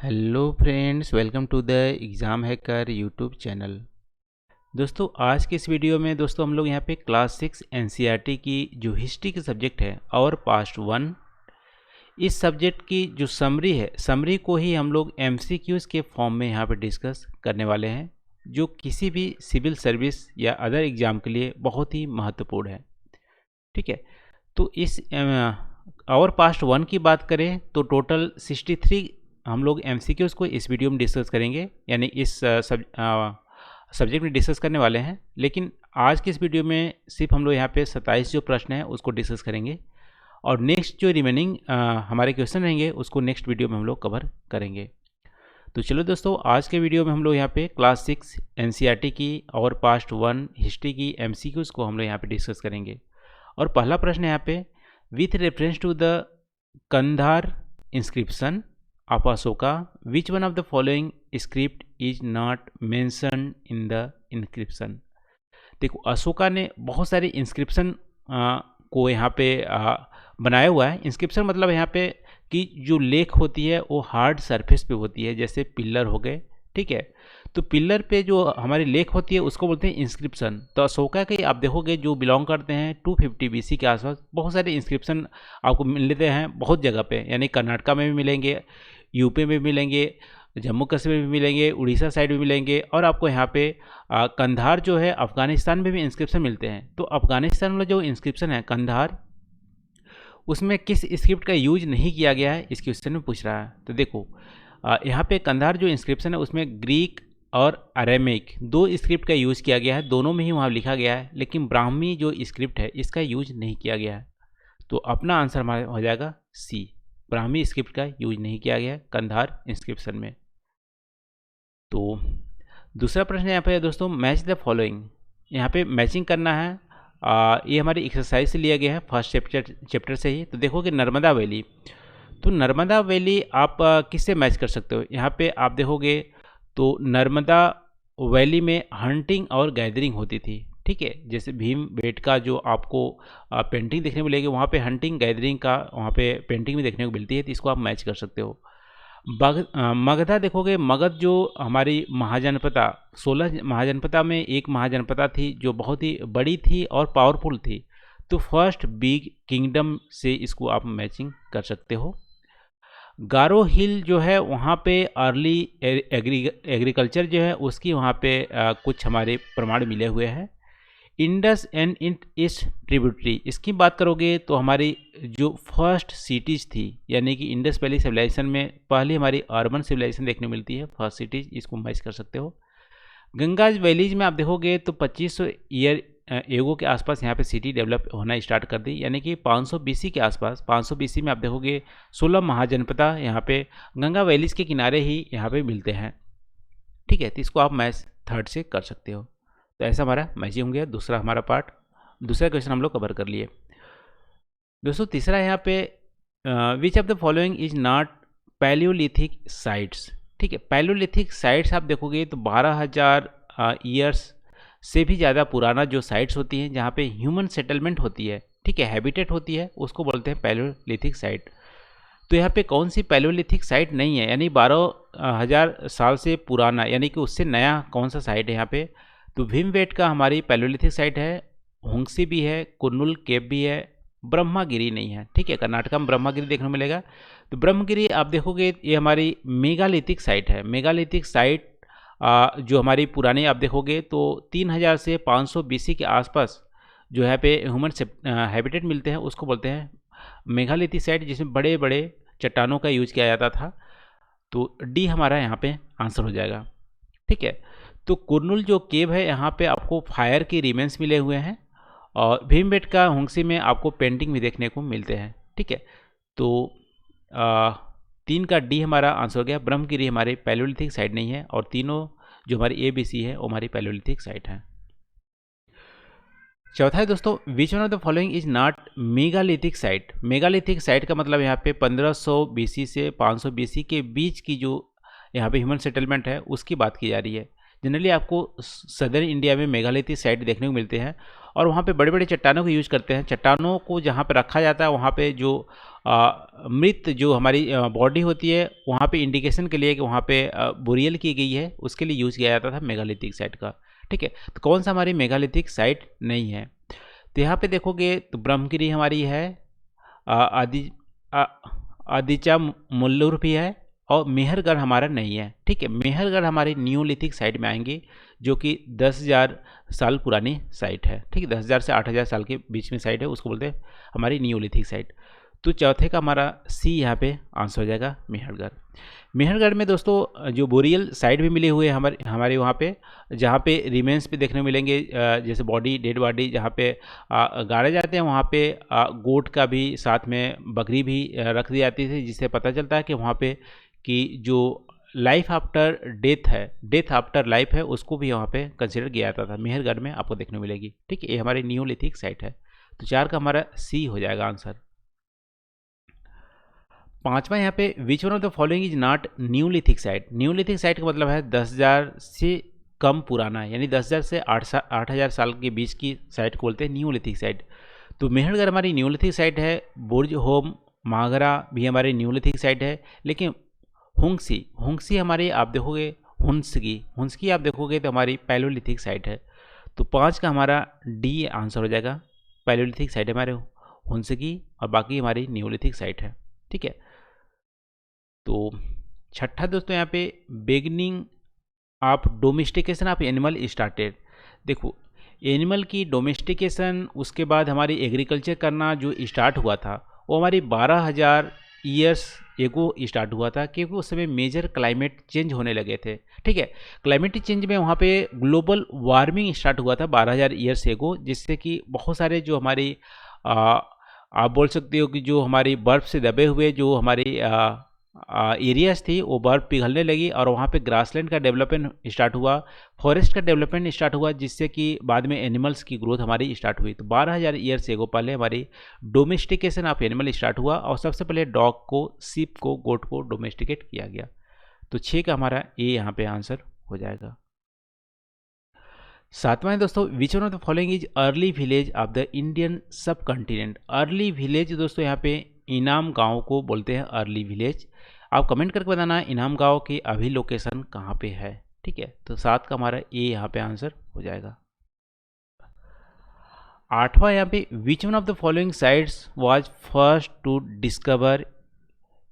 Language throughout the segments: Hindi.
Hello friends, welcome to the exam hacker YouTube channel. दोस्तों, आज के इस वीडियो में हम लोग यहाँ पे क्लास 6 एनसीईआरटी की जो हिस्ट्री की सब्जेक्ट है और पास्ट 1, इस सब्जेक्ट की जो समरी है, समरी को ही हम लोग एमसीक्यूज़ के फॉर्म में यहाँ पे डिस्कस करने वाले हैं, जो किसी भी सिविल सर्विस या अदर एग्ज़ाम के लिए बहुत ही महत्वपूर्ण है। ठीक है, तो इस और पास्ट 1 की बात करें तो टोटल 63 हम लोग एमसीक्यूज़ को इस वीडियो में डिस्कस करेंगे, यानी इस सब्जेक्ट में डिस्कस करने वाले हैं। लेकिन आज की इस वीडियो में सिर्फ हम लोग यहाँ पे 27 जो प्रश्न हैं उसको डिस्कस करेंगे, और नेक्स्ट जो रिमेनिंग हमारे क्वेश्चन रहेंगे उसको नेक्स्ट वीडियो में हम लोग कवर करेंगे। तो चलो दोस्तों, आज के वीडियो में हम लोग यहाँ पे क्लास 6 एनसीईआरटी की और पास्ट 1 हिस्ट्री की एमसीक्यूज़ को हम लोग यहाँ पे डिस्कस करेंगे। और पहला प्रश्न है यहाँ पे, with reference to the Kandahar inscription of Ashoka, which one of the following script is not mentioned in the inscription? देखो, अशोका ने बहुत सारे इंस्क्रिप्शन को यहाँ पे बनाया हुआ है। इंस्क्रिप्शन मतलब यहाँ पे कि जो लेख होती है वो हार्ड सरफेस पे होती है, जैसे पिलर हो गए। ठीक है, तो पिलर पे जो हमारी लेख होती है उसको बोलते हैं इंस्क्रिप्शन। तो अशोका के आप देखोगे जो बिलोंग करते हैं 250 बीसी के आसपास, बहुत सारे इंस्क्रिप्शन आपको मिलते हैं बहुत जगह पे, यानी कर्नाटका में भी मिलेंगे, यूपी में भी मिलेंगे, जम्मू कश्मीर में भी मिलेंगे, उड़ीसा साइड में मिलेंगे, और आपको यहाँ पे कंधार जो है अफ़गानिस्तान में भी इंस्क्रिप्शन मिलते हैं। तो अफ़गानिस्तान में जो इंस्क्रिप्शन है कंधार, उसमें किस स्क्रिप्ट का यूज नहीं किया गया है, इस क्वेश्चन में पूछ रहा है। तो देखो, यहाँ पे कंधार जो इंस्क्रिप्शन है उसमें ग्रीक और अरेमिक दो स्क्रिप्ट का यूज़ किया गया है, दोनों में ही वहाँ लिखा गया है, लेकिन ब्राह्मी जो स्क्रिप्ट है इसका यूज नहीं किया गया है। तो अपना आंसर हमारा हो जाएगा सी, ब्राह्मी स्क्रिप्ट का यूज नहीं किया गया है कंधार इंस्क्रिप्शन में। तो दूसरा प्रश्न यहाँ पे है दोस्तों, मैच द फॉलोइंग। यहाँ पे मैचिंग करना है। ये हमारी एक्सरसाइज से लिया गया है, फर्स्ट चैप्टर से ही। तो देखो कि नर्मदा वैली, तो नर्मदा वैली आप किससे मैच कर सकते हो। यहाँ पे आप देखोगे तो नर्मदा वैली में हंटिंग और गैदरिंग होती थी। ठीक है, जैसे भीम बेटका जो आपको पेंटिंग देखने को मिलेगी, वहाँ पे हंटिंग गैदरिंग का वहाँ पे पेंटिंग भी देखने को मिलती है, तो इसको आप मैच कर सकते हो। मगधा देखोगे, मगध जो हमारी महाजनपदा 16 महाजनपदा में एक महाजनपदा थी जो बहुत ही बड़ी थी और पावरफुल थी, तो फर्स्ट बिग किंगडम से इसको आप मैचिंग कर सकते हो। गारो हिल जो है वहाँ पे अर्ली एग्रीकल्चर जो है उसकी वहाँ पे कुछ हमारे प्रमाण मिले हुए हैं। इंडस एंड इट्स ट्रिब्यूटरी, इसकी बात करोगे तो हमारी जो फर्स्ट सिटीज़ थी, यानी कि इंडस वैली सिविलाइजेशन में पहली हमारी अर्बन सिविलाइजेशन देखने को मिलती है, फर्स्ट सिटीज़, इसको मैच कर सकते हो। गंगा वैलीज में आप देखोगे तो 2500 ईयर एगो के आसपास यहाँ पे सिटी डेवलप होना स्टार्ट कर दी, यानी कि 500 बीसी के आसपास। 500 बीसी में आप देखोगे 16 महाजनपदा यहाँ पे गंगा वैलीज के किनारे ही यहाँ पे मिलते हैं। ठीक है, तो इसको आप मैच थर्ड से कर सकते हो। तो ऐसा हमारा मैचिंग हो गया। दूसरा हमारा पार्ट, दूसरा क्वेश्चन हम लोग कवर कर लिए। दोस्तों, तीसरा यहाँ पे, which of the following is not Palaeolithic sites. ठीक है, पैलियोलिथिक साइट्स आप देखोगे तो 12,000 ईयर्स से भी ज़्यादा पुराना जो साइट्स होती हैं जहाँ पे ह्यूमन सेटलमेंट होती है, ठीक है, हैबिटेट होती है, उसको बोलते हैं पैलियोलिथिक साइट। तो यहाँ पे कौन सी पैलियोलिथिक साइट नहीं है, यानी 12,000 साल से पुराना, यानी कि उससे नया कौन सा साइट है यहाँ पे। तो भीमबेटका हमारी पैलियोलिथिक साइट है, होंगसी भी है, कुरनुल केव भी है, ब्रह्मागिरी नहीं है। ठीक है, कर्नाटका में ब्रह्मागिरी देखने को मिलेगा। तो ब्रह्मगिरी आप देखोगे ये हमारी मेगालिथिक साइट है। मेगालिथिक साइट जो हमारी पुरानी आप देखोगे तो 3000 से 500 बीसी के आसपास जो यहाँ पे ह्यूमन हैबिटेट मिलते हैं, उसको बोलते हैं मेगालिथिक साइट, जिसमें बड़े बड़े चट्टानों का यूज किया जाता था। तो डी हमारा यहाँ पे आंसर हो जाएगा। ठीक है, तो कुरनुल जो केव है यहाँ पे आपको फायर के रिमेन्स मिले हुए हैं, और भीमबेटका होंगसी में आपको पेंटिंग भी देखने को मिलते हैं। ठीक है, तो 3 का डी हमारा आंसर हो गया। ब्रह्मगिरी हमारी पैलियोलिथिक साइट नहीं है, और तीनों जो हमारी ए बी सी है वो हमारी पैलियोलिथिक साइट है। चौथा है दोस्तों, which one of the following is not megalithic site. Megalithic site का मतलब यहाँ पे 1500 बीसी से 500 बीसी के बीच की जो यहाँ पे ह्यूमन सेटलमेंट है उसकी बात की जा रही है। जनरली आपको सदर्न इंडिया में मेगालिथिक साइट देखने को मिलते हैं, और वहाँ पे बड़े बड़े चट्टानों को यूज करते हैं। चट्टानों को जहाँ पे रखा जाता है वहाँ पे जो मृत जो हमारी बॉडी होती है वहाँ पे इंडिकेशन के लिए कि वहाँ पे बुरियल की गई है, उसके लिए यूज़ किया जाता था मेगालिथिक साइट का। ठीक है, तो कौन सा हमारी मेगालिथिक साइट नहीं है? तो यहाँ पे देखोगे तो ब्रह्मगिरी हमारी है, आदिचा मुल्लुर भी है, और मेहरगढ़ हमारा नहीं है। ठीक है, मेहरगढ़ हमारी न्यूलिथिक साइट में आएंगे जो कि 10,000 साल पुरानी साइट है। ठीक है, 10,000 से 8,000 साल के बीच में साइट है, उसको बोलते हैं हमारी न्यूलिथिक साइट। तो चौथे का हमारा सी यहाँ पे आंसर हो जाएगा मेहरगढ़। मेहरगढ़ में दोस्तों जो बोरियल साइट भी मिले हुए हैं हमारे वहाँ पे, जहाँ पे रिमेन्स भी देखने को मिलेंगे, जैसे बॉडी, डेड बॉडी जहाँ पे गाड़े जाते हैं, वहाँ पे गोट का भी साथ में बकरी भी रख दी जाती थी, जिससे पता चलता है कि वहाँ पे कि जो लाइफ आफ्टर डेथ है, डेथ आफ्टर लाइफ है, उसको भी वहाँ पे कंसिडर किया जाता था। मेहरगढ़ में आपको देखने को मिलेगी। ठीक है, ये हमारी न्यूलिथिक साइट है। तो 4 का हमारा सी हो जाएगा आंसर। 5वां यहाँ पे which one of the following is not Neolithic site. Neolithic site का मतलब है 10,000 से कम पुराना, यानी 10,000 से 8,000 साल के बीच की साइट को बोलते हैं न्यूलिथिक साइट। तो मेहरगढ़ हमारी न्यूलिथिक साइट है। बुर्ज होम मागरा भी हमारी न्यूलिथिक साइट है। लेकिन हुंगसी हमारी आप देखोगे, हुंसकी आप देखोगे तो हमारी पैलोलिथिक साइट है। तो 5 का हमारा डी आंसर हो जाएगा। पैलोलिथिक साइट है हमारे हुंसकी, और बाकी हमारी न्यूलिथिक साइट है। ठीक है, तो छठा दोस्तों यहाँ पे beginning of domestication of animal started. देखो, एनिमल की डोमेस्टिकेशन, उसके बाद हमारी एग्रीकल्चर करना जो स्टार्ट हुआ था, वो हमारी 12,000 ईयर्स एगो स्टार्ट हुआ था, क्योंकि उस समय मेजर क्लाइमेट चेंज होने लगे थे। ठीक है, क्लाइमेटिक चेंज में वहाँ पे ग्लोबल वार्मिंग स्टार्ट हुआ था 12,000 ईयर्स एगो, जिससे कि बहुत सारे जो हमारी आप बोल सकते हो कि जो हमारी बर्फ़ से दबे हुए जो हमारी एरियाज थी, वो बर्फ़ पिघलने लगी, और वहाँ पे ग्रासलैंड का डेवलपमेंट स्टार्ट हुआ, फॉरेस्ट का डेवलपमेंट स्टार्ट हुआ, जिससे कि बाद में एनिमल्स की ग्रोथ हमारी स्टार्ट हुई। तो 12,000 ईयर्स एगो पहले हमारी डोमेस्टिकेशन ऑफ एनिमल स्टार्ट हुआ, और सबसे पहले डॉग को, सीप को, गोट को डोमेस्टिकेट किया गया। तो 6 का हमारा ए यहाँ पे आंसर हो जाएगा। 7वां है दोस्तों, which one of the following is early village of the Indian सब कॉन्टिनेंट। अर्ली विलेज दोस्तों यहाँ पे इनाम गांव को बोलते हैं अर्ली विलेज। आप कमेंट करके बताना इनाम गांव की अभी लोकेशन कहाँ पे है। ठीक है, तो 7 का हमारा ए यहाँ पे आंसर हो जाएगा। 8वां यहाँ पे which one of the following sites was first to discover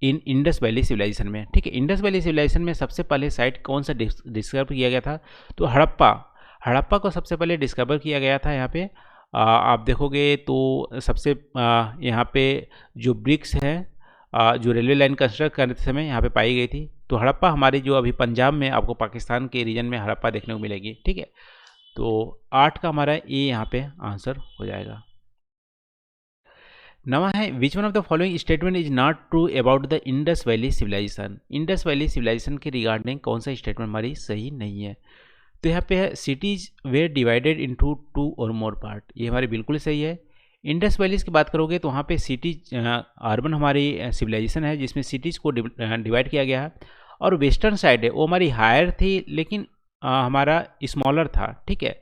in Indus valley civilization में। ठीक है, इंडस वैली सिविलाइजेशन में सबसे पहले साइट कौन सा डिस्कवर किया गया था? तो हड़प्पा को सबसे पहले डिस्कवर किया गया था। यहाँ पे आप देखोगे तो सबसे यहाँ पे जो ब्रिक्स है, जो रेलवे लाइन कंस्ट्रक्ट करते समय यहाँ पे पाई गई थी। तो हड़प्पा हमारी जो अभी पंजाब में, आपको पाकिस्तान के रीजन में हड़प्पा देखने को मिलेगी। ठीक है, तो 8 का हमारा ए यहाँ पे आंसर हो जाएगा। 9वां है which one of the following statement is not true about the Indus valley civilization. Indus valley civilization के रिगार्डिंग कौन सा स्टेटमेंट हमारी सही नहीं है? तो यहाँ पे है सिटीज वेयर डिवाइडेड इनटू 2 और मोर पार्ट। ये हमारी बिल्कुल सही है। इंडस वैलीज की बात करोगे तो वहाँ पे सिटीज, अर्बन हमारी सिविलाइजेशन है जिसमें सिटीज़ को डिवाइड किया गया है, और वेस्टर्न साइड है वो हमारी हायर थी, लेकिन हमारा स्मॉलर था। ठीक है,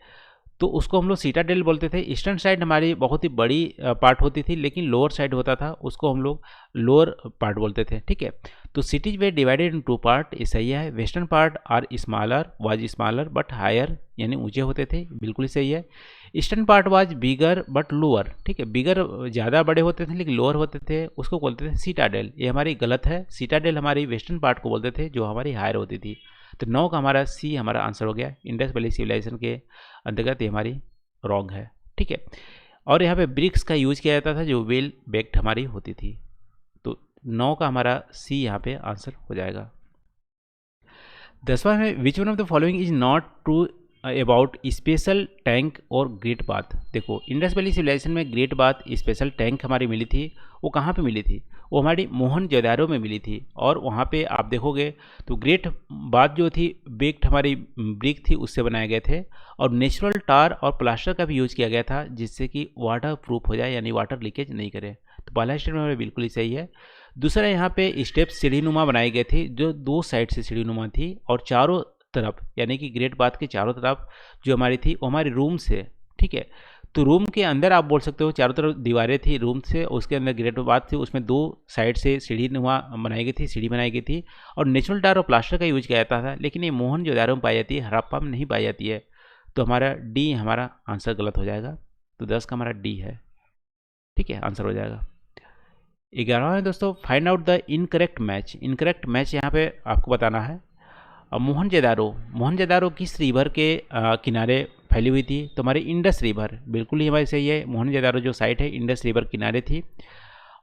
तो उसको हम लोग सीटाडेल बोलते थे। ईस्टर्न साइड हमारी बहुत ही बड़ी पार्ट होती थी, लेकिन लोअर साइड होता था, उसको हम लोग लोअर पार्ट बोलते थे। ठीक है, तो cities were divided in 2 part, ये सही है। Western part are smaller, was smaller but higher, यानी ऊंचे होते थे, बिल्कुल ही सही है। Eastern part was bigger but lower. ठीक है, बिगर ज़्यादा बड़े होते थे लेकिन लोअर होते थे, उसको बोलते थे सीटाडेल। ये हमारी गलत है। सीटाडेल हमारी वेस्टर्न पार्ट को बोलते थे जो हमारी हायर होती थी। तो 9 का हमारा सी हमारा आंसर हो गया। इंडस वैली सिविलाइजेशन के अंतर्गत ये हमारी रॉन्ग है। ठीक है, और यहाँ पे ब्रिक्स का यूज किया जाता था जो वेल बेक्ड हमारी होती थी। तो 9 का हमारा सी यहाँ पे आंसर हो जाएगा। 10वां में विच one of the following is not true about special tank और ग्रेट बाथ। देखो, इंडस वैली सिविलाइजेशन में ग्रेट बाथ स्पेशल टैंक हमारी मिली थी, वो कहाँ पे मिली थी? वो हमारी मोहनजोदारो में मिली थी। और वहाँ पे आप देखोगे तो ग्रेट बाथ जो थी बेक्ड हमारी ब्रिक थी, उससे बनाए गए थे, और नेचुरल टार और प्लास्टर का भी यूज़ किया गया था, जिससे कि वाटर प्रूफ हो जाए, यानी वाटर लीकेज नहीं करे। तो पहला स्टेटमेंट हमारे बिल्कुल ही सही है। दूसरा, यहाँ पे स्टेप सीढ़ीनुमा बनाई गई थी, जो 2 साइड से सीढ़ीनुमा थी, और चारों तरफ, यानी कि ग्रेट बाथ के चारों तरफ जो हमारी थी वो हमारी रूम से। ठीक है, तो रूम के अंदर आप बोल सकते हो चारों तरफ दीवारें थी रूम से, उसके अंदर ग्रेट बाथ थी, उसमें 2 साइड से सीढ़ी नुमा बनाई गई थी, सीढ़ी बनाई गई थी और नेचुरल टायर और प्लास्टर का यूज किया जाता था। लेकिन ये मोहनजोदाड़ो में पाई जाती है, हड़प्पा में नहीं पाई जाती है। तो हमारा डी हमारा आंसर गलत हो जाएगा। तो 10 का हमारा डी है, ठीक है, आंसर हो जाएगा। 11वां है दोस्तों, find out the incorrect match. Incorrect match यहाँ पे आपको बताना है। मोहनजोदाड़ो किस रिवर के किनारे फैली हुई थी? तो हमारी इंडस रिवर बिल्कुल ही हमारी सही है। मोहनजोदाड़ो जो साइट है इंडस रिवर किनारे थी।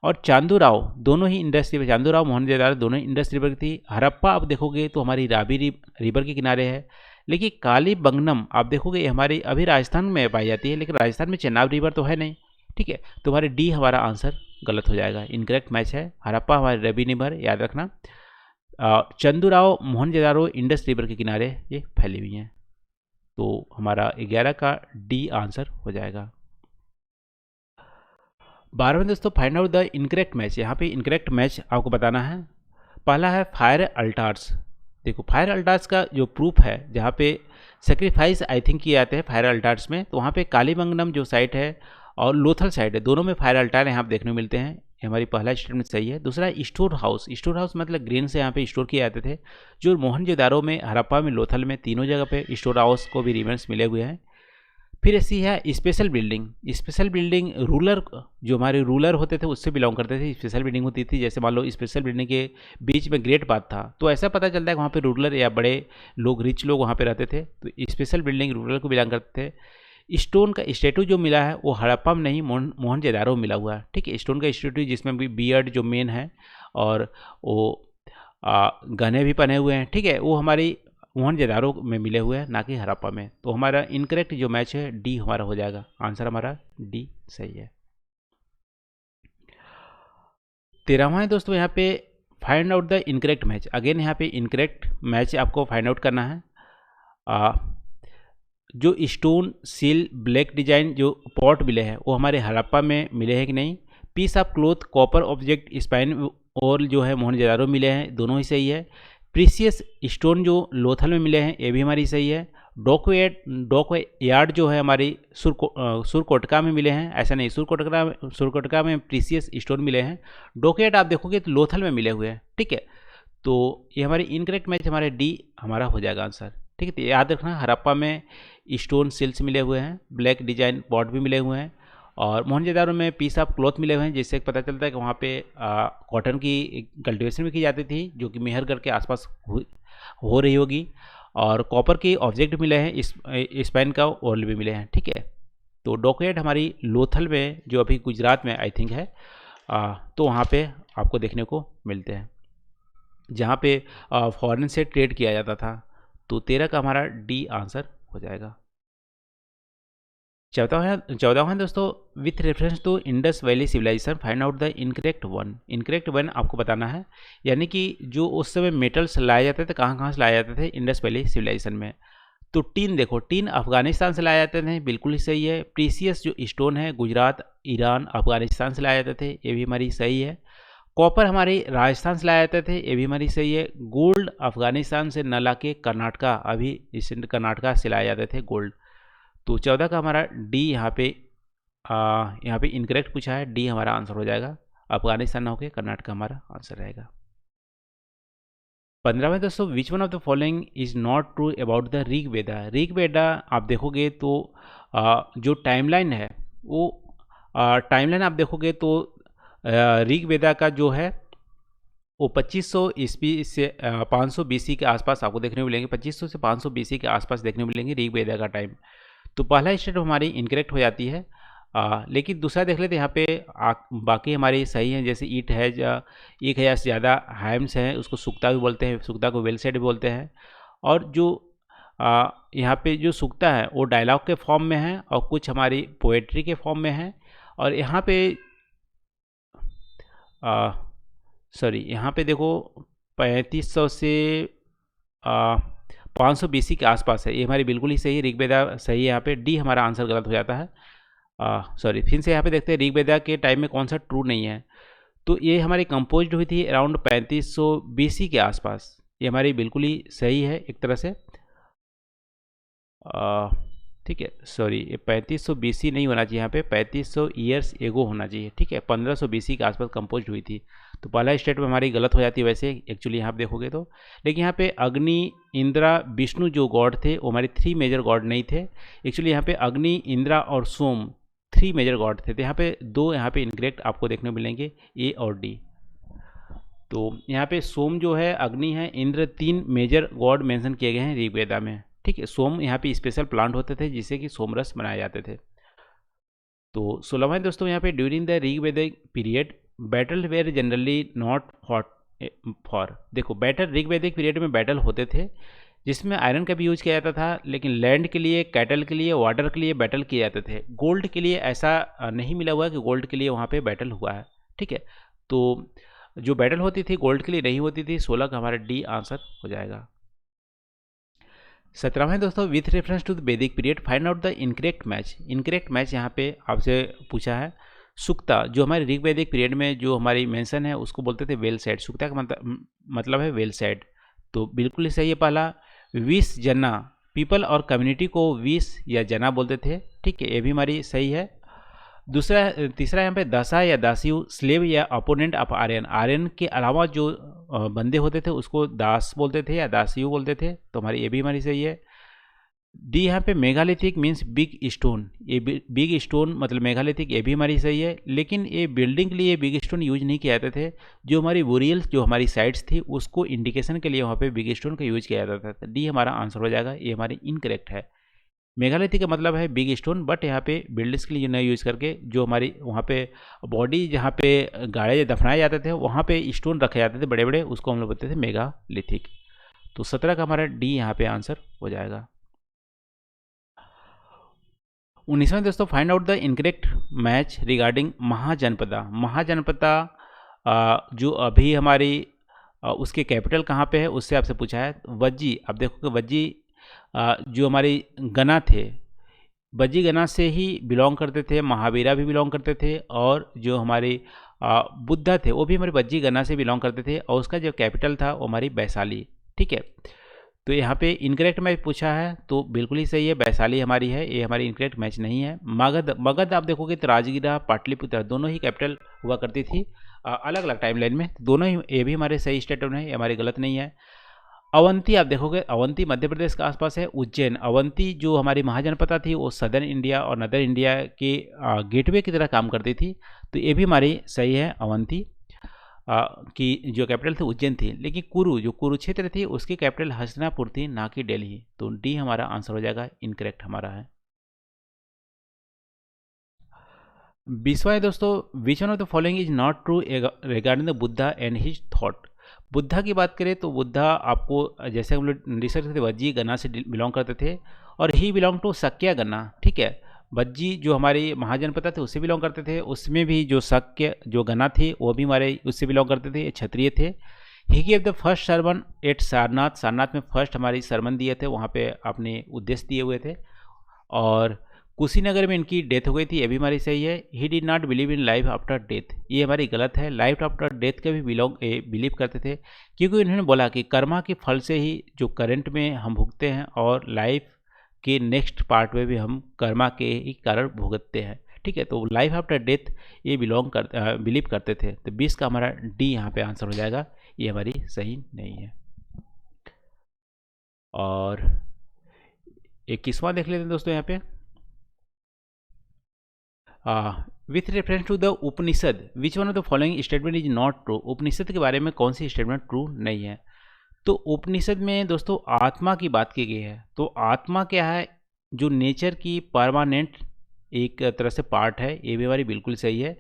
और चांदूराव दोनों ही इंडस रिवर, चांदूराव मोहनजोदाड़ो दोनों इंडस रिवर की थी। हड़प्पा आप देखोगे तो हमारी रावी रिवर के किनारे है। लेकिन कालीबंगनम आप देखोगे ये हमारी अभी राजस्थान में पाई जाती है, लेकिन राजस्थान में चेनाब रिवर तो है नहीं, ठीक है। तो हमारे डी हमारा आंसर गलत हो जाएगा, इनकरेक्ट मैच है। हड़प्पा हमारी रावी रिवर, याद रखना। चंदूराव मोहनजोदाड़ो इंडस रिवर के किनारे ये फैली हुई हैं। तो हमारा 11 का डी आंसर हो जाएगा। 12वें दोस्तों, find out the incorrect match. यहाँ पे इनकरेक्ट मैच आपको बताना है। पहला है फायर अल्टार्स। देखो फायर अल्टार्स का जो प्रूफ है, जहाँ पे सेक्रीफाइस आई थिंक किए जाते हैं फायर अल्टार्स में, तो वहाँ पे कालीबंगनम जो साइट है और लोथल साइट है, दोनों में फायर अल्टार यहाँ पे देखने को मिलते हैं। ये हमारी पहला स्टेटमेंट सही है। दूसरा स्टोर हाउस। स्टोर हाउस मतलब ग्रेन से यहाँ पे स्टोर किए जाते थे, जो मोहनजोदाड़ो में, हड़प्पा में, लोथल में, तीनों जगह पे स्टोर हाउस को भी रिमेन्स मिले हुए हैं। फिर ऐसी है special building. Special building ruler, जो हमारे रूलर होते थे उससे बिलोंग करते थे। स्पेशल बिल्डिंग होती थी, जैसे मान लो स्पेशल बिल्डिंग के बीच में ग्रेट पाथ था, तो ऐसा पता चलता है कि वहाँ पे रूलर या बड़े लोग, रिच लोग वहाँ पे रहते थे। तो स्पेशल बिल्डिंग रूलर को बिलोंग करते थे। स्टोन का स्टैटू जो मिला है वो हड़प्पा में नहीं, मोहनजोदाड़ो में मिला हुआ है, ठीक है। स्टोन का स्टैटू जिसमें भी बियर्ड जो मेन है और वो गहने भी पहने हुए हैं, ठीक है, वो हमारी मोहनजोदाड़ो में मिले हुए हैं, ना कि हड़प्पा में। तो हमारा इनकरेक्ट जो मैच है डी हमारा हो जाएगा, आंसर हमारा डी सही है। 13वां है दोस्तों, यहाँ पे find out the incorrect match. Again यहाँ पे इनकरेक्ट मैच आपको फाइंड आउट करना है। जो स्टोन सील ब्लैक डिजाइन जो पॉट मिले हैं वो हमारे हड़प्पा में मिले हैं कि नहीं। Piece of cloth copper object spine और जो है मोहनजोदाड़ो मिले हैं, दोनों ही सही है। प्रीसियस स्टोन जो लोथल में मिले हैं ये भी हमारी सही है। डॉक यार्ड जो है हमारी सुरकोटका में मिले हैं, ऐसा नहीं, सुरकोटका में प्रीसियस स्टोन मिले हैं। डॉक यार्ड आप देखोगे तो लोथल में मिले हुए हैं, ठीक है। तो ये हमारी इनकरेक्ट मैच हमारे डी हमारा हो जाएगा आंसर, ठीक है। तो याद रखना हड़प्पा में स्टोन सिल्स मिले हुए हैं, ब्लैक डिजाइन पॉट भी मिले हुए हैं, और मोहनजोदाड़ो में पीस ऑफ क्लॉथ मिले हुए हैं, जिससे पता चलता है कि वहाँ पे कॉटन की कल्टीवेशन भी की जाती थी, जो कि मेहरगढ़ के आसपास हो रही होगी। और कॉपर के ऑब्जेक्ट मिले हैं, स्पाइन का ओल भी मिले हैं, ठीक है। तो डॉकयार्ड हमारी लोथल में, जो अभी गुजरात में आई थिंक है, तो वहाँ पे आपको देखने को मिलते हैं, जहाँ पे फॉरेन से ट्रेड किया जाता था। तो 13 का हमारा डी आंसर हो जाएगा। 14वां दोस्तों, with reference to Indus valley civilization find out the incorrect one. Incorrect one आपको बताना है, यानी कि जो उस समय मेटल्स लाए जाते थे, कहाँ से लाए जाते थे इंडस वैली सिविलाइजेशन में। तो टीन देखो, टीन अफगानिस्तान से लाए जाते थे, बिल्कुल ही सही है। प्रीसियस जो स्टोन है गुजरात, ईरान, अफगानिस्तान से लाए जाते थे, ये भी हमारी सही है। कॉपर हमारी राजस्थान से लाए जाते थे, ये भी हमारी सही है। गोल्ड अफगानिस्तान से न ला के कर्नाटका, अभी रिसेंट कर्नाटका से लाए जाते थे गोल्ड। तो 14 का हमारा डी यहाँ पे इनकरेक्ट पूछा है, डी हमारा आंसर हो जाएगा। अफगानिस्तान ना होकर कर्नाटक हमारा आंसर रहेगा। 15वें दोस्तों, which one of the following is not true about the Rigveda. Rigveda आप देखोगे तो जो टाइमलाइन है वो टाइमलाइन आप देखोगे तो ऋग्वेदा का जो है वो 2500 ईस्वी से 500 बीसी के आसपास आपको देखने को मिलेंगे। 2500 से 500 बीसी के आसपास देखने को मिलेंगे ऋग्वेदा का टाइम। तो पहला स्टेप हमारी इनकरेक्ट हो जाती है, लेकिन दूसरा देख लेते हैं यहाँ पे बाकी हमारी सही हैं। जैसे ईट है, 1000 से ज़्यादा हैम्स हैं, उसको सुक्ता भी बोलते हैं, सुक्ता को वेल सेट भी बोलते हैं। और जो यहाँ पे जो सुक्ता है वो डायलॉग के फॉर्म में है और कुछ हमारी पोएट्री के फॉर्म में है। और यहाँ पे यहाँ पे देखो 3500 से 500 बीसी के आसपास है, ये हमारी बिल्कुल ही सही है। ऋग्वेदा सही है, यहाँ पे डी हमारा आंसर गलत हो जाता है। फिर से यहाँ पे देखते हैं ऋग्वेदा के टाइम में कौन सा ट्रू नहीं है। तो ये हमारी कंपोज हुई थी अराउंड 3500 बीसी के आसपास, ये हमारी बिल्कुल ही सही है एक तरह से। ठीक है, सॉरी ये 3500 BC नहीं होना चाहिए, यहाँ पे 3500 ईयर्स एगो होना चाहिए। ठीक है, 1500 BC के आसपास कंपोज हुई थी। तो पहला स्टेटमेंट हमारी गलत हो जाती है वैसे एक्चुअली यहाँ आप देखोगे तो। लेकिन यहाँ पे अग्नि, इंद्रा, विष्णु जो गॉड थे वो हमारे 3 मेजर गॉड नहीं थे। एक्चुअली यहाँ पे अग्नि, इंद्रा और सोम 3 मेजर गॉड थे। तो यहाँ पे 2 यहाँ पे इनकरेक्ट आपको देखने को मिलेंगे, ए और डी। तो यहाँ पे सोम जो है, अग्नि है, इंद्र, 3 मेजर गॉड मेंशन किए गए हैं ऋग्वेदा में। ठीक है, सोम यहाँ पे स्पेशल प्लांट होते थे जिससे कि सोमरस बनाए जाते थे। तो 16वां दोस्तों, यहाँ पे during the Rigvedic period battle were generally not fought for. देखो बैटल ऋग्वेदिक पीरियड में बैटल होते थे जिसमें आयरन का भी यूज किया जाता था, लेकिन लैंड के लिए, कैटल के लिए, वाटर के लिए बैटल किए जाते थे। गोल्ड के लिए ऐसा नहीं मिला हुआ कि गोल्ड के लिए वहाँ पे बैटल हुआ है। ठीक है, तो जो बैटल होती थी गोल्ड के लिए नहीं होती थी। 16 का हमारा डी आंसर हो जाएगा। 17वां दोस्तों, विथ रेफरेंस टू द वैदिक period find out the incorrect match. Incorrect match यहाँ पे आपसे पूछा है। सुक्ता जो हमारे ऋग्वैदिक पीरियड में जो हमारी मेंशन है उसको बोलते थे वेल सेड। सुक्ता का मतलब है वेल सेड। तो बिल्कुल ही सही है पहला। विस जना, पीपल और कम्युनिटी को विस या जना बोलते थे। ठीक है, ये भी हमारी सही है। तीसरा यहाँ पे दशा या दासियु, स्लेव या अपोनेंट ऑफ आर्यन। आर्यन के अलावा जो बंदे होते थे उसको दास बोलते थे या दासियु बोलते थे। तो हमारी ये भी हमारी सही है। डी यहाँ पे मेगालिथिक मीन्स बिग स्टोन। ये बिग स्टोन मतलब मेगालिथिक, ये भी हमारी सही है। लेकिन ये बिल्डिंग के लिए बिग स्टोन यूज नहीं किया जाते थे। जो हमारी बोरियल्स जो हमारी साइट्स थी उसको इंडिकेशन के लिए वहाँ पे बिग स्टोन का यूज किया जाता था। डी हमारा आंसर हो जाएगा, ये हमारी इनकरेक्ट है। मेगालिथिक का मतलब है बिग स्टोन, बट यहाँ पे बिल्डिंग्स के लिए नहीं यूज़ करके जो हमारी वहाँ पे बॉडी जहाँ पे गाड़े दफनाए जाते थे वहाँ पे स्टोन रखे जाते थे बड़े बड़े, उसको हम लोग बोलते थे मेगालिथिक। तो 17 का हमारा डी यहाँ पे आंसर हो जाएगा। 19वां दोस्तों, find out the incorrect match regarding Mahajanapada. Mahajanapada जो अभी हमारी उसके कैपिटल कहाँ पे है उससे आपसे पूछा है। वज्जी, आप देखो कि वज्जी जो हमारी गना थे, बज्जी गना से ही बिलोंग करते थे। महावीरा भी बिलोंग करते थे और जो हमारे बुद्धा थे वो भी हमारे बज्जी गना से बिलोंग करते थे। और उसका जो कैपिटल था वो हमारी वैशाली। ठीक है, तो यहाँ पे इनकरेक्ट मैच पूछा है तो बिल्कुल ही सही है, वैशाली हमारी है। ये हमारी इनकरेक्ट मैच नहीं है। मगध, मगध आप देखोगे तो राजगीरा, पाटलिपुत्र दोनों ही कैपिटल हुआ करती थी अलग अलग टाइम लाइन में। दोनों ही, ये भी हमारे सही स्टेटमेंट है, ये हमारी गलत नहीं है। अवंती आप देखोगे, अवंती मध्य प्रदेश के आसपास है। उज्जैन, अवंती जो हमारी महाजनपदा थी वो सदर्न इंडिया और नदर इंडिया के गेटवे की तरह काम करती थी। तो ये भी हमारी सही है। अवंती की जो कैपिटल थी उज्जैन थी। लेकिन कुरु जो कुरुक्षेत्र थी उसकी कैपिटल हस्तिनापुर थी, ना कि दिल्ली। तो डी हमारा आंसर हो जाएगा, इनकरेक्ट हमारा है। 20वां दोस्तों, which one of the following is not true regarding the Buddha and his thought. Buddha की बात करें तो बुद्धा आपको जैसे हम लोग रिसर्च करते वज्जी गन्ना से बिलोंग करते थे और ही बिलोंग टू शक्य गन्ना। ठीक है, वज्जी जो हमारी महाजनपदा थे उससे बिलोंग करते थे। उसमें भी जो शक्य जो गन्ना थी वो भी हमारे उससे बिलोंग करते थे, क्षत्रिय थे। He gave the first sermon at Sarnath. Sarnath में फर्स्ट हमारी सरमन दिए थे, वहाँ पे अपने उद्देश्य दिए हुए थे। और कुशीनगर में इनकी डेथ हो गई थी, ये भी हमारी सही है। He did not believe in life after death, ये हमारी गलत है। लाइफ आफ्टर डेथ का भी बिलीव करते थे, क्योंकि उन्होंने बोला कि कर्मा के फल से ही जो करंट में हम भुगते हैं और लाइफ के नेक्स्ट पार्ट में भी हम कर्मा के ही कारण भुगतते हैं। ठीक है, तो लाइफ आफ्टर डेथ ये बिलीव करते थे। तो 20 का हमारा डी यहाँ पे आंसर हो जाएगा, ये हमारी सही नहीं है। और 21वां देख लेते हैं दोस्तों यहाँ पे। With reference to the Upanishad which one of the following statement is not true. Upanishad के बारे में कौन सी स्टेटमेंट ट्रू नहीं है। तो उपनिषद में दोस्तों आत्मा की बात की गई है। तो आत्मा क्या है, जो नेचर की परमानेंट एक तरह से पार्ट है, ये भी हमारी बिल्कुल सही है।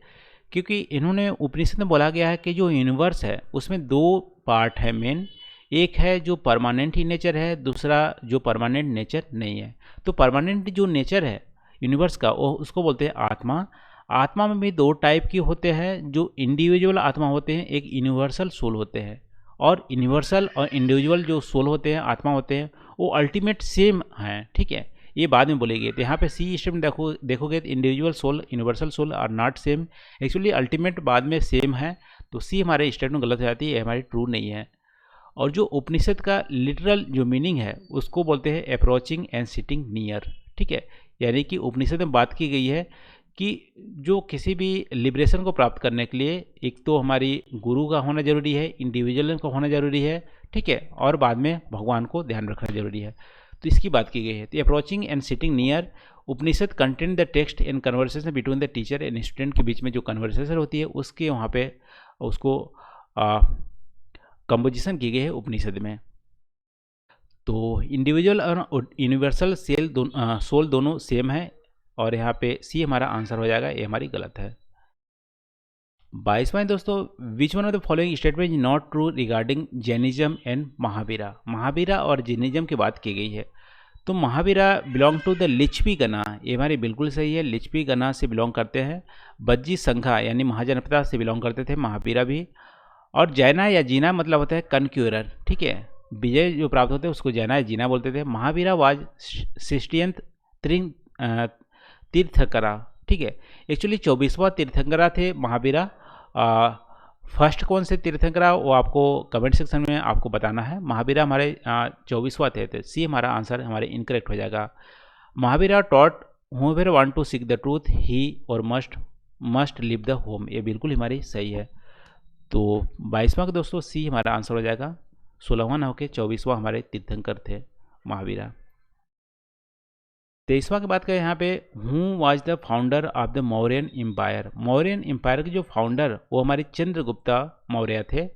क्योंकि इन्होंने उपनिषद में बोला गया है कि जो यूनिवर्स है उसमें 2 पार्ट है मेन। एक है जो परमानेंट ही नेचर है, दूसरा जो परमानेंट नेचर नहीं है। तो परमानेंट जो नेचर है यूनिवर्स का वो उसको बोलते हैं आत्मा। आत्मा में भी 2 टाइप की होते हैं, जो इंडिविजुअल आत्मा होते हैं, एक यूनिवर्सल सोल होते हैं। और यूनिवर्सल और इंडिविजुअल जो सोल होते हैं, आत्मा होते हैं, वो अल्टीमेट सेम हैं। ठीक है, ये बाद में बोलेगी। तो यहाँ पे सी स्टेटमेंट देखोगे तो individual soul universal soul are not same, actually ultimate बाद में सेम है। तो सी हमारे स्टेटमेंट गलत हो जाती है, हमारी ट्रू नहीं है। और जो उपनिषद का लिटरल जो मीनिंग है उसको बोलते हैं अप्रोचिंग एंड सिटिंग नियर। ठीक है। यानी कि उपनिषद में बात की गई है कि जो किसी भी लिबरेशन को प्राप्त करने के लिए एक तो हमारी गुरु का होना जरूरी है, इंडिविजुअल का होना जरूरी है, ठीक है, और बाद में भगवान को ध्यान रखना जरूरी है। तो इसकी बात की गई है। तो approaching and sitting near Upanishad content the text and conversation between the teacher and student के बीच में जो कन्वर्सेशन होती है उसके वहाँ पे उसको कंपोजिशन की गई है उपनिषद में। तो इंडिविजुअल और यूनिवर्सल सोल दोनों सेम है और यहाँ पे सी हमारा आंसर हो जाएगा, ये हमारी गलत है। 22वां दोस्तों, which one of the following statement is not true regarding Jainism and Mahavira. Mahavira और जैनिज्म की बात की गई है। तो Mahavira belong to the Licchavi gana, ये हमारी बिल्कुल सही है, लिच्छवी गणा से बिलोंग करते हैं। बज्जी संघा यानी महाजनपदा से बिलोंग करते थे महावीरा भी। और जैना या जीना मतलब होता है कनक्यूरर, ठीक है, विजय जो प्राप्त होते हैं उसको जैना या जीना बोलते थे। महावीरा वाज 60th तीर्थंकरा, ठीक है, एक्चुअली 24वां तीर्थंकरा थे महावीरा। फर्स्ट कौन से तीर्थंकरा वो आपको कमेंट सेक्शन में आपको बताना है। महावीरा हमारे 24वां थे, तो सी हमारा आंसर हमारे इनकरेक्ट हो जाएगा। Mahavira taught whoever want to seek the truth he और मस्ट लिव द होम, ये बिल्कुल हमारी सही है। तो 22वां का दोस्तों सी हमारा आंसर हो जाएगा। 16वां ना होकर 24वां हमारे तीर्थंकर थे महावीरा। 23वां की बात करें यहाँ पे, who was the founder of the Mauryan empire. Mauryan empire के जो फाउंडर वो हमारे चंद्रगुप्ता मौर्य थे,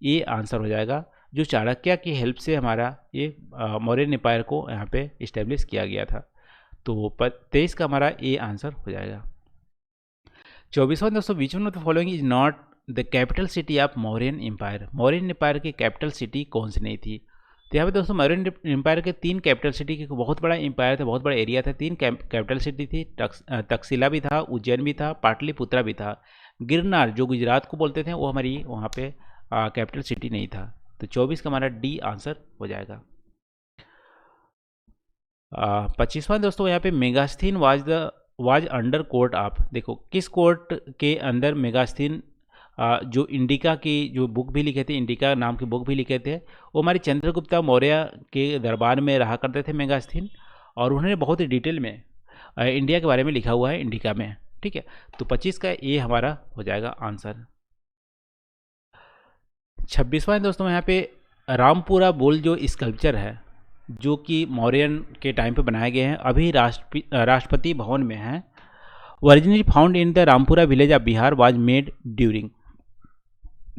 ये आंसर हो जाएगा। जो चाणक्य की हेल्प से हमारा ये मौर्यन एम्पायर को यहाँ पे इस्टेब्लिश किया गया था। तो 23 का हमारा ये आंसर हो जाएगा। 24वां दोस्तों, which one of the following is not the capital city of Mauryan empire. Mauryan empire की कैपिटल सिटी कौन सी नहीं थी। तो यहाँ पे दोस्तों मौर्यन एम्पायर के 3 कैपिटल सिटी के बहुत बड़ा एम्पायर था, बहुत बड़ा एरिया था। 3 कैपिटल सिटी थी, तक्षशिला भी था, उज्जैन भी था, पाटलिपुत्रा भी था। गिरनार जो गुजरात को बोलते थे वो हमारी वहाँ पे कैपिटल सिटी नहीं था। तो 24 का हमारा डी आंसर हो जाएगा। 25वां दोस्तों, यहाँ पे मेगास्थीन वाज अंडर कोर्ट ऑफ। देखो किस कोर्ट के अंदर मेगास्थीन जो इंडिका की जो बुक भी लिखे थे, इंडिका नाम की बुक भी लिखे थे, वो हमारे चंद्रगुप्ता मौर्य के दरबार में रहा करते थे मेगास्थीन, और उन्होंने बहुत ही डिटेल में इंडिया के बारे में लिखा हुआ है इंडिका में, ठीक है। तो 25 का ये हमारा हो जाएगा आंसर। 26वां दोस्तों, यहाँ पे रामपुरा बुल जो स्कल्पचर है जो कि मौर्यन के टाइम पे बनाए गए हैं, अभी राष्ट्रपति भवन में हैं। Originally found in the Rampura village of Bihar was made during.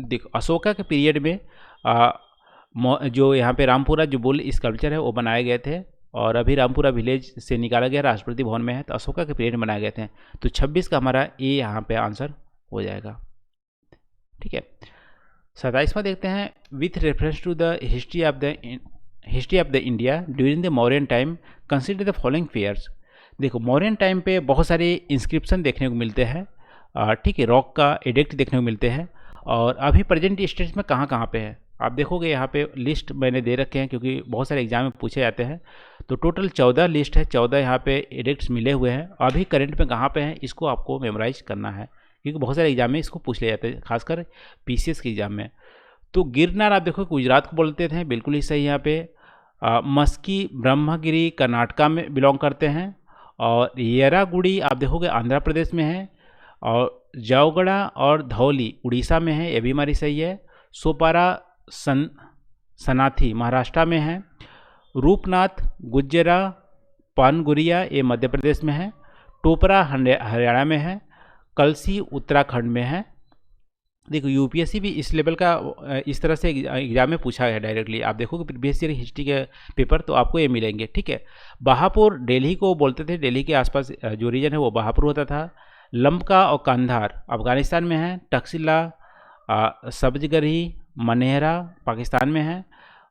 देखो अशोका के पीरियड में जो यहाँ पे रामपुरा जो बुल स्कल्पचर है वो बनाए गए थे, और अभी रामपुरा विलेज से निकाला गया, राष्ट्रपति भवन में है, तो अशोका के पीरियड में बनाए गए थे। तो 26 का हमारा ये यहाँ पे आंसर हो जाएगा, ठीक है। 27वां देखते हैं, with reference to the history of the India during the Mauryan time consider the following fairs. देखो मौर्यन टाइम पे बहुत सारे इंस्क्रिप्शन देखने को मिलते हैं, ठीक है, रॉक का एडिक्ट देखने को मिलते हैं, और अभी प्रेजेंट स्टेज में कहाँ कहाँ पे है आप देखोगे। यहाँ पे लिस्ट मैंने दे रखे हैं क्योंकि बहुत सारे एग्जाम में पूछे जाते हैं। तो टोटल 14 लिस्ट है, 14 यहाँ पे एडिक्ट्स मिले हुए हैं। अभी करंट में कहाँ पे हैं इसको आपको मेमोराइज करना है, क्योंकि बहुत सारे एग्जाम में इसको पूछ ले जाते हैं, खासकर PCS के एग्जाम में। तो गिरनार आप देखो गुजरात को बोलते थे, बिल्कुल ही सही। यहाँ पे मस्की ब्रह्मगिरी कर्नाटका में बिलोंग करते हैं, और येरागुड़ी आप देखोगे आंध्र प्रदेश में है, और जावगढ़ा और धौली उड़ीसा में है, ये भी हमारी सही है। सोपारा सनाथी महाराष्ट्र में है। रूपनाथ गुज्जरा पानगुरिया ये मध्य प्रदेश में है। टोपरा हरियाणा में है। कलसी उत्तराखंड में है। देखो UPSC भी इस लेवल का इस तरह से एग्जाम में पूछा है डायरेक्टली। आप देखोगे प्रीवियस ईयर हिस्ट्री के पेपर तो आपको ये मिलेंगे, ठीक है। बहापुर दिल्ली को बोलते थे, दिल्ली के आसपास जो रीजन है वो बहापुर होता था। लम्का और कंधार अफगानिस्तान में है। तक्षशिला सब्जगढ़ी मनेहरा पाकिस्तान में है,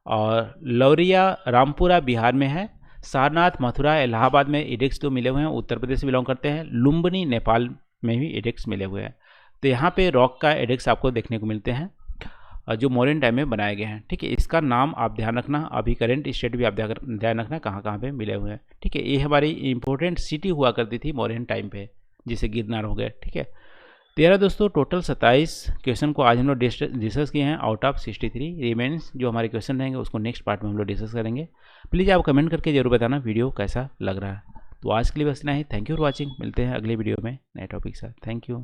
और लौरिया रामपुरा बिहार में है। सारनाथ मथुरा इलाहाबाद में एडिक्ट्स तो मिले हुए हैं, उत्तर प्रदेश से बिलोंग करते हैं। लुम्बिनी नेपाल में भी एडिक्ट्स मिले हुए हैं। तो यहाँ पे रॉक का एडिक्ट्स आपको देखने को मिलते हैं जो मॉडर्न टाइम में बनाए गए हैं, ठीक है। इसका नाम आप ध्यान रखना, अभी करंट स्टेट भी आप ध्यान रखना कहाँ कहाँ पे मिले हुए हैं, ठीक है। ये हमारी इंपॉर्टेंट सिटी हुआ करती थी मॉडर्न टाइम पे, जिसे गिरनार हो गए, ठीक है। 13 दोस्तों टोटल 27 क्वेश्चन को आज हम लोग डिस्कस किए हैं आउट ऑफ 63। रिमेन्स जो हमारे क्वेश्चन रहेंगे उसको नेक्स्ट पार्ट में हम लोग डिस्कस करेंगे। प्लीज़ आप कमेंट करके जरूर बताना वीडियो कैसा लग रहा है। तो आज के लिए बस इतना ही। Thank you for watching. मिलते हैं अगले वीडियो में नए टॉपिक के साथ। Thank you.